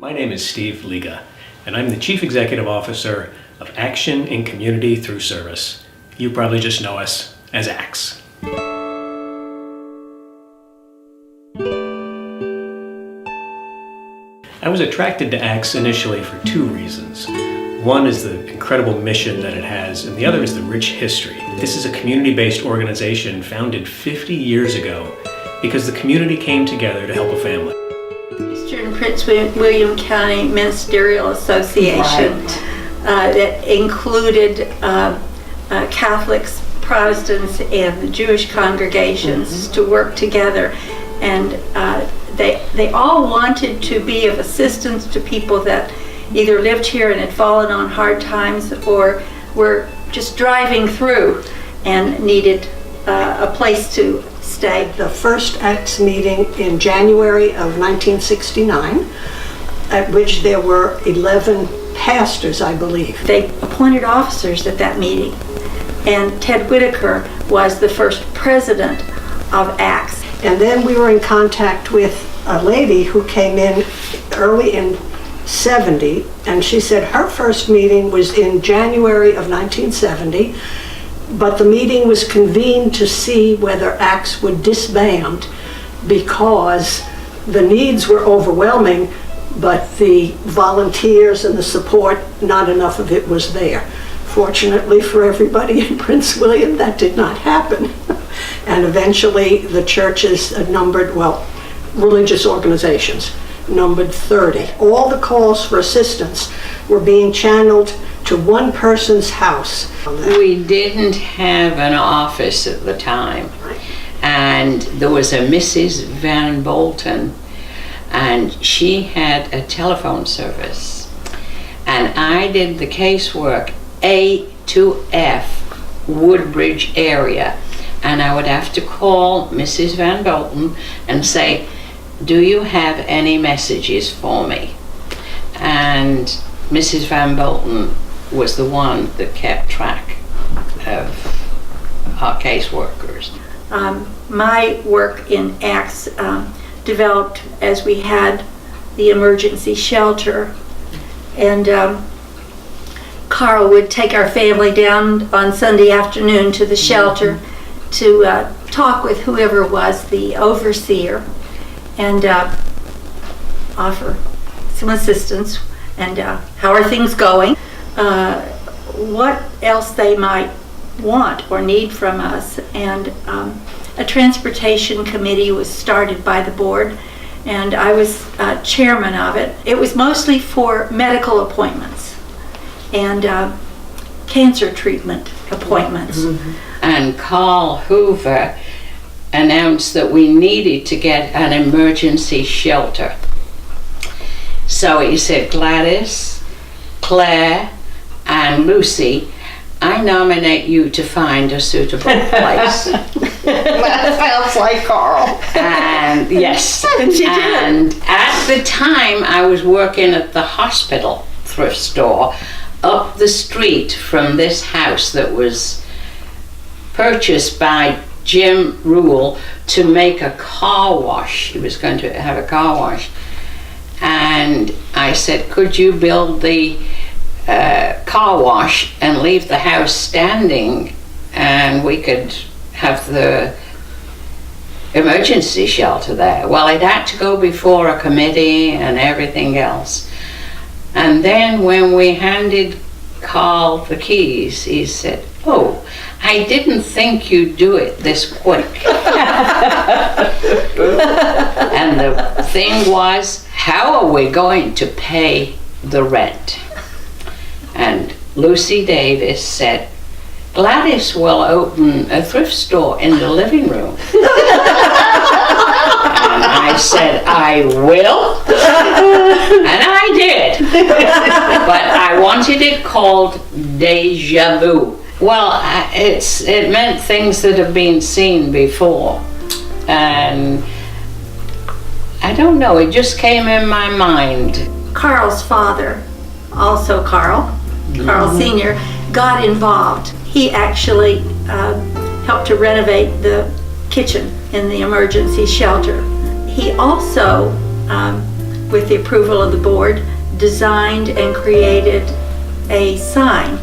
My name is Steve Liga, and I'm the Chief Executive Officer of Action in Community Through Service. You probably just know us as ACTS. I was attracted to ACTS initially for two reasons. One is the incredible mission that it has, and the other is the rich history. This is a community-based organization founded 50 years ago because the community came together to help a family. Eastern Prince William County Ministerial Association that included Catholics, Protestants, and the Jewish congregations to work together, and they all wanted to be of assistance to people that either lived here and had fallen on hard times or were just driving through and needed a place to stay. The first ACTS meeting in January of 1969, at which there were 11 pastors, I believe. They appointed officers at that meeting, and Ted Whitaker was the first president of ACTS. And then we were in contact with a lady who came in early in 70, and she said her first meeting was in January of 1970, but the meeting was convened to see whether ACTS would disband because the needs were overwhelming, but the volunteers and the support, not enough of it was there. Fortunately for everybody in Prince William, that did not happen. And eventually the churches numbered, religious organizations numbered 30. All the calls for assistance were being channeled to one person's house. We didn't have an office at the time, and there was a Mrs. Van Bolton, and she had a telephone service, and I did the casework A to F, Woodbridge area, and I would have to call Mrs. Van Bolton and say, do you have any messages for me? And Mrs. Van Bolton was the one that kept track of our caseworkers. My work in ACTS developed as we had the emergency shelter, and Carl would take our family down on Sunday afternoon to the shelter to talk with whoever was the overseer and offer some assistance and how are things going, what else they might want or need from us. And a transportation committee was started by the board, and I was chairman of it. It was mostly for medical appointments and cancer treatment appointments. And Carl Hoover announced that we needed to get an emergency shelter. So he said, Gladys, Claire, and Lucy, I nominate you to find a suitable place. That sounds like Carl. And yes, And she did. and at the time I was working at the hospital thrift store up the street from this house that was purchased by Jim Rule to make a car wash. He was going to have a car wash. And I said, could you build the car wash and leave the house standing, and we could have the emergency shelter there? Well, it had to go before a committee and everything else. And then when we handed Carl the keys, he said, oh, I didn't think you'd do it this quick. And the thing was, how are we going to pay the rent? And Lucy Davis said, Gladys will open a thrift store in the living room. And I said, I will. And I did. But I wanted it called Deja Vu. Well, it meant things that have been seen before. And I don't know, it just came in my mind. Carl's father, also Carl Sr., got involved. He actually helped to renovate the kitchen in the emergency shelter. He also with the approval of the board, designed and created a sign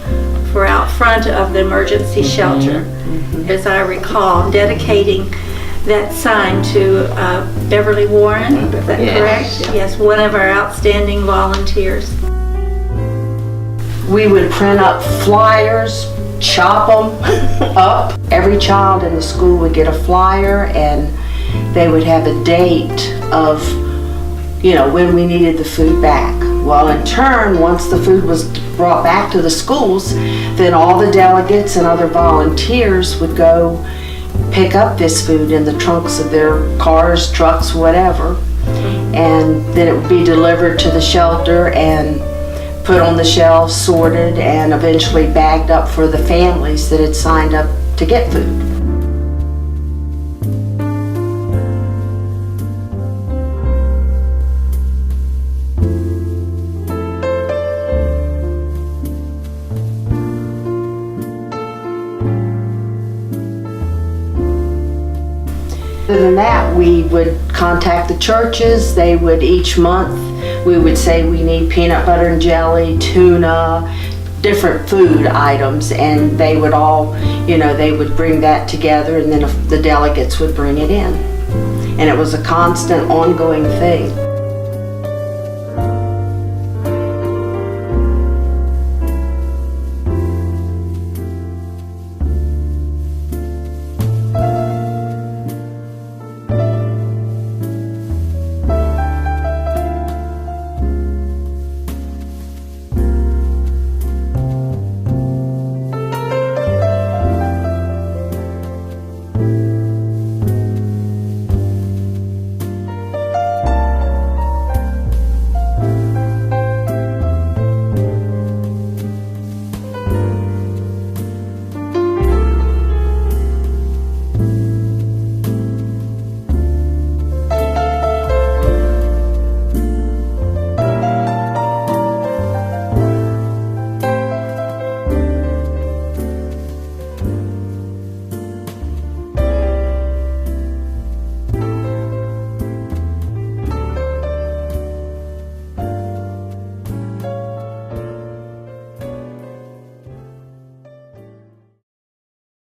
for out front of the emergency shelter, as I recall, dedicating that sign to Beverly Warren, is that correct? Yes, one of our outstanding volunteers. We would print up flyers, chop them up. Every child in the school would get a flyer, and they would have a date of, you know, when we needed the food back. Well, in turn, once the food was brought back to the schools, then all the delegates and other volunteers would go pick up this food in the trunks of their cars, trucks, whatever, and then it would be delivered to the shelter and put on the shelves, sorted, and eventually bagged up for the families that had signed up to get food. Other than that, we would contact the churches. They would, each month, we would say we need peanut butter and jelly, tuna, different food items, and they would all, you know, they would bring that together, and then the delegates would bring it in. And it was a constant, ongoing thing.